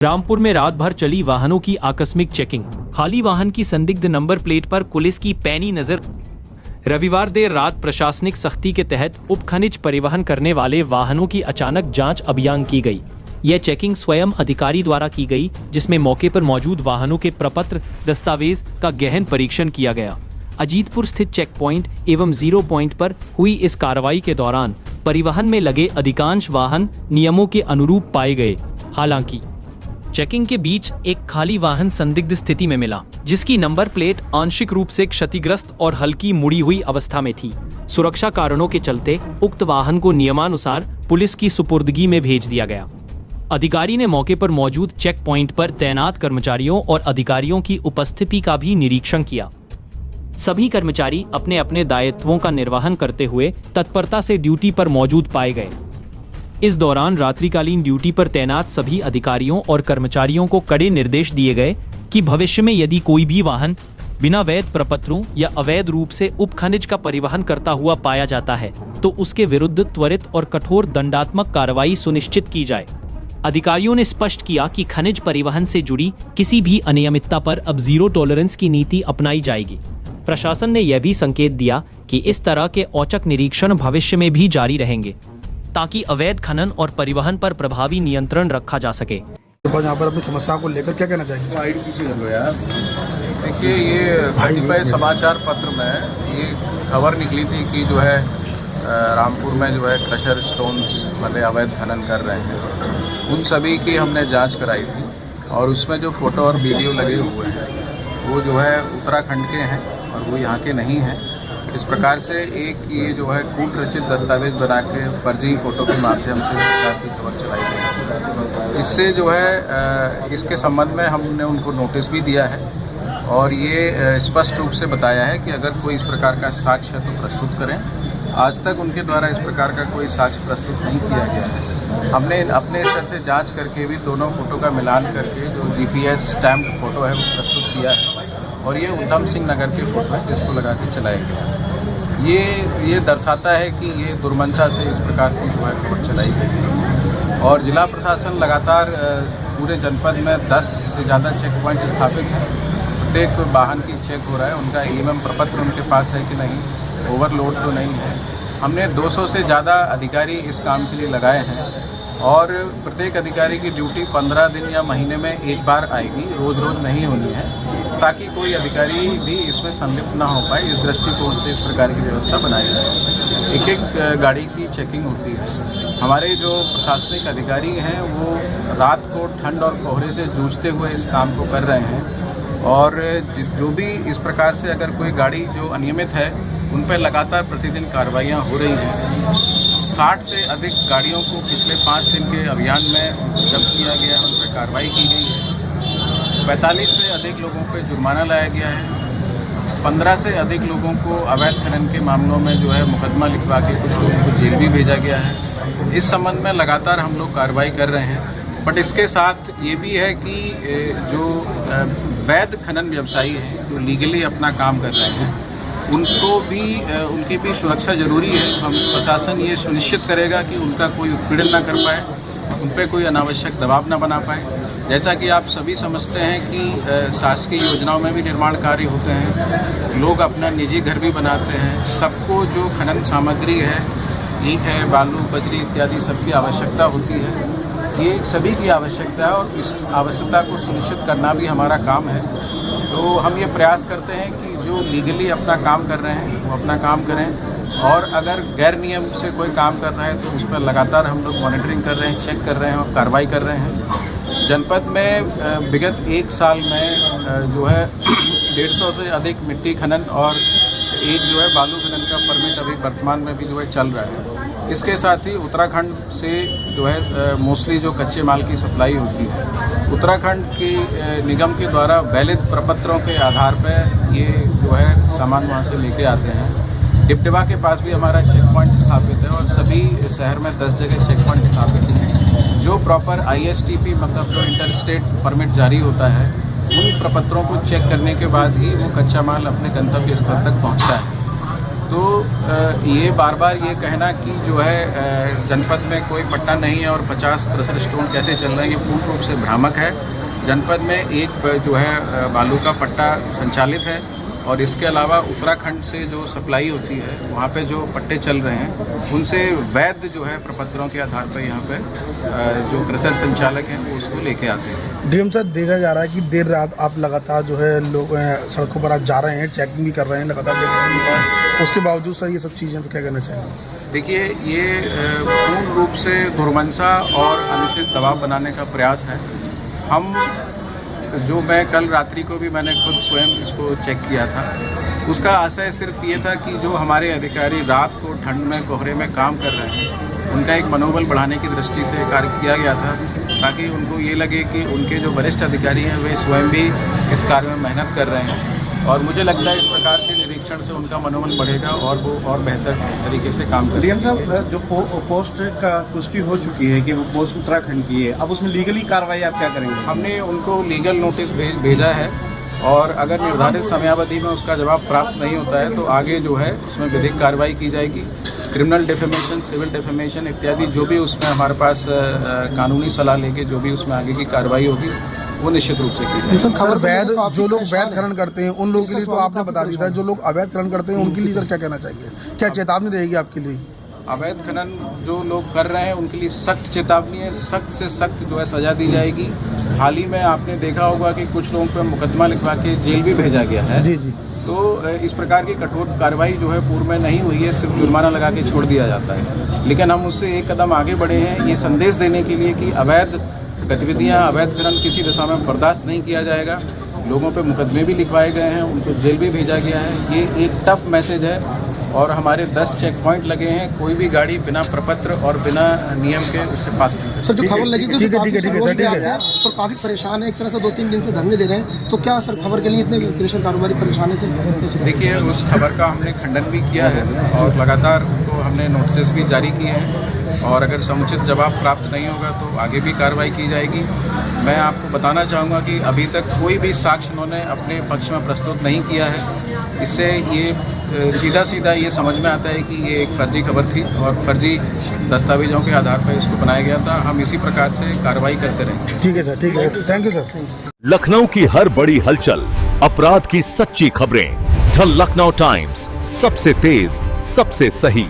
रामपुर में रात भर चली वाहनों की आकस्मिक चेकिंग। खाली वाहन की संदिग्ध नंबर प्लेट पर पुलिस की पैनी नजर। रविवार देर रात प्रशासनिक सख्ती के तहत उपखनिज परिवहन करने वाले वाहनों की अचानक जांच अभियान की गई। यह चेकिंग स्वयं अधिकारी द्वारा की गई, जिसमें मौके पर मौजूद वाहनों के प्रपत्र दस्तावेज का गहन परीक्षण किया गया। अजीतपुर स्थित चेक पॉइंट एवं जीरो पॉइंट पर हुई इस कार्रवाई के दौरान परिवहन में लगे अधिकांश वाहन नियमों के अनुरूप पाए गए। हालांकि चेकिंग के बीच एक खाली वाहन संदिग्ध स्थिति में मिला, जिसकी नंबर प्लेट आंशिक रूप से क्षतिग्रस्त और हल्की मुड़ी हुई अवस्था में थी। सुरक्षा कारणों के चलते उक्त वाहन को नियमानुसार पुलिस की सुपुर्दगी में भेज दिया गया। अधिकारी ने मौके पर मौजूद चेक पॉइंट पर तैनात कर्मचारियों और अधिकारियों की उपस्थिति का भी निरीक्षण किया। सभी कर्मचारी अपने अपने दायित्वों का निर्वहन करते हुए तत्परता से ड्यूटी पर मौजूद पाए गए। इस दौरान रात्रिकालीन ड्यूटी पर तैनात सभी अधिकारियों और कर्मचारियों को कड़े निर्देश दिए गए कि भविष्य में यदि कोई भी वाहन बिना वैध प्रपत्रों या अवैध रूप से उपखनिज का परिवहन करता हुआ पाया जाता है तो उसके विरुद्ध त्वरित और कठोर दंडात्मक कार्रवाई सुनिश्चित की जाए। अधिकारियों ने स्पष्ट किया कि खनिज परिवहन से जुड़ी किसी भी अनियमितता पर अब जीरो टॉलरेंस की नीति अपनाई जाएगी। प्रशासन ने यह भी संकेत दिया कि इस तरह के औचक निरीक्षण भविष्य में भी जारी रहेंगे, ताकि अवैध खनन और परिवहन पर प्रभावी नियंत्रण रखा जा सके। यहाँ पर अपनी समस्या को लेकर क्या कहना चाहिए? साइड पीछे कर लो यार। देखिए, ये कतिपय समाचार पत्र में ये खबर निकली थी कि जो है रामपुर में जो है क्रशर स्टोन्स वाले अवैध खनन कर रहे हैं। उन सभी की हमने जांच कराई थी और उसमें जो फोटो और वीडियो लगे हुए हैं वो जो है उत्तराखंड के हैं और वो यहाँ के नहीं हैं। इस प्रकार से एक ये जो है कूट रचित दस्तावेज बना के फर्जी फोटो के माध्यम से सरकार की खबर चलाई गई। इससे जो है इसके संबंध में हमने उनको नोटिस भी दिया है और ये स्पष्ट रूप से बताया है कि अगर कोई इस प्रकार का साक्ष्य है तो प्रस्तुत करें। आज तक उनके द्वारा इस प्रकार का कोई साक्ष्य प्रस्तुत नहीं किया गया है। हमने अपने स्तर से जांच करके भी दोनों फोटो का मिलान करके जो GPS स्टैम्प्ड फोटो है वो प्रस्तुत किया है और ये उधम सिंह नगर के फोटो है जिसको लगा के चलाया गया। ये दर्शाता है कि ये दुर्मंशा से इस प्रकार की जो है खबर चलाई गई है और जिला प्रशासन लगातार पूरे जनपद में 10 से ज़्यादा चेक पॉइंट स्थापित है। प्रत्येक वाहन की चेक हो रहा है, उनका EMM प्रपत्र उनके पास है कि नहीं, ओवरलोड तो नहीं है। हमने 200 से ज़्यादा अधिकारी इस काम के लिए लगाए हैं और प्रत्येक अधिकारी की ड्यूटी 15 दिन या महीने में एक बार आएगी, रोज़ रोज़ नहीं होनी है, ताकि कोई अधिकारी भी इसमें संलिप्त ना हो पाए। इस दृष्टिकोण से इस प्रकार की व्यवस्था बनाई जाए। एक एक गाड़ी की चेकिंग होती है। हमारे जो प्रशासनिक अधिकारी हैं वो रात को ठंड और कोहरे से जूझते हुए इस काम को कर रहे हैं और जो भी इस प्रकार से अगर कोई गाड़ी जो अनियमित है उन पर लगातार प्रतिदिन कार्रवाइयाँ हो रही हैं। 60 से अधिक गाड़ियों को पिछले 5 दिन के अभियान में जब्त किया गया है, उन पर कार्रवाई की गई है। 45 से अधिक लोगों पर जुर्माना लाया गया है। 15 से अधिक लोगों को अवैध खनन के मामलों में जो है मुकदमा लिखवा के कुछ लोगों को जेल भी भेजा गया है। इस संबंध में लगातार हम लोग कार्रवाई कर रहे हैं। बट इसके साथ ये भी है कि जो वैध खनन व्यवसायी हैं, जो लीगली अपना काम कर रहे हैं, उनकी भी सुरक्षा जरूरी है। हम प्रशासन ये सुनिश्चित करेगा कि उनका कोई उत्पीड़न ना कर पाए, उन पर कोई अनावश्यक दबाव ना बना पाए। जैसा कि आप सभी समझते हैं कि शासकीय योजनाओं में भी निर्माण कार्य होते हैं, लोग अपना निजी घर भी बनाते हैं। सबको जो खनन सामग्री है, ईंट है, बालू, बजरी इत्यादि सबकी आवश्यकता होती है। ये सभी की आवश्यकता है और इस आवश्यकता को सुनिश्चित करना भी हमारा काम है। तो हम ये प्रयास करते हैं कि जो लीगली अपना काम कर रहे हैं वो अपना काम करें और अगर गैर नियम से कोई काम कर रहा है तो उस पर लगातार हम लोग मॉनिटरिंग कर रहे हैं, चेक कर रहे हैं और कार्रवाई कर रहे हैं। जनपद में विगत 1 साल में जो है 150 से अधिक मिट्टी खनन और एक जो है बालू खनन का परमिट अभी वर्तमान में भी जो है चल रहा है। इसके साथ ही उत्तराखंड से जो है मोस्टली जो कच्चे माल की सप्लाई होती है, उत्तराखंड की निगम के द्वारा वैलिड प्रपत्रों के आधार पर ये जो है सामान वहाँ से लेके आते हैं। डिपडिबा के पास भी हमारा चेक पॉइंट स्थापित है और सभी शहर में 10 जगह चेक पॉइंट स्थापित हैं। जो प्रॉपर ISTP मतलब जो इंटर स्टेट परमिट जारी होता है, उन प्रपत्रों को चेक करने के बाद ही वो कच्चा माल अपने गंतव्य स्थल तक पहुँचता है। तो ये बार बार ये कहना कि जो है जनपद में कोई पट्टा नहीं है और 50 क्रशर स्टोन कैसे चल रहे हैं, ये पूर्ण रूप से भ्रामक है। जनपद में एक जो है बालू का पट्टा संचालित है और इसके अलावा उत्तराखंड से जो सप्लाई होती है वहाँ पे जो पट्टे चल रहे हैं उनसे वैध जो है प्रपत्रों के आधार पर यहाँ पे जो क्रशर संचालक हैं वो उसको लेके आते हैं। डीएम साहब, देखा जा रहा है कि देर रात आप लगातार जो है लोग सड़कों पर आप जा रहे हैं, चेकिंग भी कर रहे हैं, लगातार देख रहे हैं, उसके बावजूद सर ये सब चीज़ें तो क्या कहना चाहिए? देखिए, ये पूर्ण रूप से दुर्मंशा और अनुचित दबाव बनाने का प्रयास है। मैं कल रात्रि को भी मैंने खुद स्वयं इसको चेक किया था। उसका आशय सिर्फ ये था कि जो हमारे अधिकारी रात को ठंड में कोहरे में काम कर रहे हैं उनका एक मनोबल बढ़ाने की दृष्टि से कार्य किया गया था, ताकि उनको ये लगे कि उनके जो वरिष्ठ अधिकारी हैं वे स्वयं भी इस कार्य में मेहनत कर रहे हैं। और मुझे लगता है इस प्रकार के निरीक्षण से उनका मनोबल बढ़ेगा और वो और बेहतर तरीके से काम करेंगे। डीएम साहब, जो पोस्ट का पुष्टि हो चुकी है कि वो पोस्ट उत्तराखंड की है, अब उसमें लीगली कार्रवाई आप क्या करेंगे? हमने उनको लीगल नोटिस भेजा है और अगर निर्धारित समयावधि में उसका जवाब प्राप्त नहीं होता है तो आगे जो है उसमें विधिक कार्रवाई की जाएगी। क्रिमिनल डिफेमेशन, सिविल डिफेमेशन इत्यादि जो भी उसमें हमारे पास कानूनी सलाह लेके जो भी उसमें आगे की कार्रवाई होगी वो निश्चित रूप से की जाएगी। सर, वैध जो लोग वैध खनन करते हैं उन लोगों के लिए तो आपने बता दिया था, जो लोग अवैध खनन करते हैं उनके लिए सर क्या कहना चाहिए? क्या चेतावनी रहेगी आपके लिए? अवैध खनन जो लोग कर रहे हैं उनके लिए सख्त चेतावनी है, सख्त से सख्त जो है सजा दी जाएगी। हाल ही में आपने देखा होगा कि कुछ लोगों पर मुकदमा लिखवा के जेल भी भेजा गया है। जी जी। तो इस प्रकार की कठोर कार्रवाई जो है पूर्व में नहीं हुई है, सिर्फ जुर्माना लगा के छोड़ दिया जाता है। लेकिन हम उससे एक कदम आगे बढ़े हैं ये संदेश देने के लिए कि अवैध गतिविधियाँ, अवैध खनन किसी दिशा में बर्दाश्त नहीं किया जाएगा। लोगों पे मुकदमे भी लिखवाए गए हैं, उनको जेल भी भेजा गया है। ये एक टफ मैसेज है और हमारे 10 चेक पॉइंट लगे हैं। कोई भी गाड़ी बिना प्रपत्र और बिना नियम के उससे पास नहीं कर सर, जो खबर लगी ठीक है तो काफी परेशान है, एक तरह से 2-3 दिन से धरने दे रहे हैं, तो क्या सर खबर के लिए इतने कृषक कारोबारी परेशान है? देखिए, उस खबर का हमने खंडन भी किया है और लगातार उनको हमने नोटिस भी जारी किए हैं और अगर समुचित जवाब प्राप्त नहीं होगा तो आगे भी कार्रवाई की जाएगी। मैं आपको बताना चाहूँगा कि अभी तक कोई भी साक्ष्य उन्होंने अपने पक्ष में प्रस्तुत नहीं किया है। इससे ये सीधा ये समझ में आता है कि ये एक फर्जी खबर थी और फर्जी दस्तावेजों के आधार पर इसको बनाया गया था। हम इसी प्रकार से कार्रवाई करते रहेंगे। ठीक है सर, ठीक है, थैंक यू सर। लखनऊ की हर बड़ी हलचल, अपराध की सच्ची खबरें, द लखनऊ टाइम्स, सबसे तेज, सबसे सही।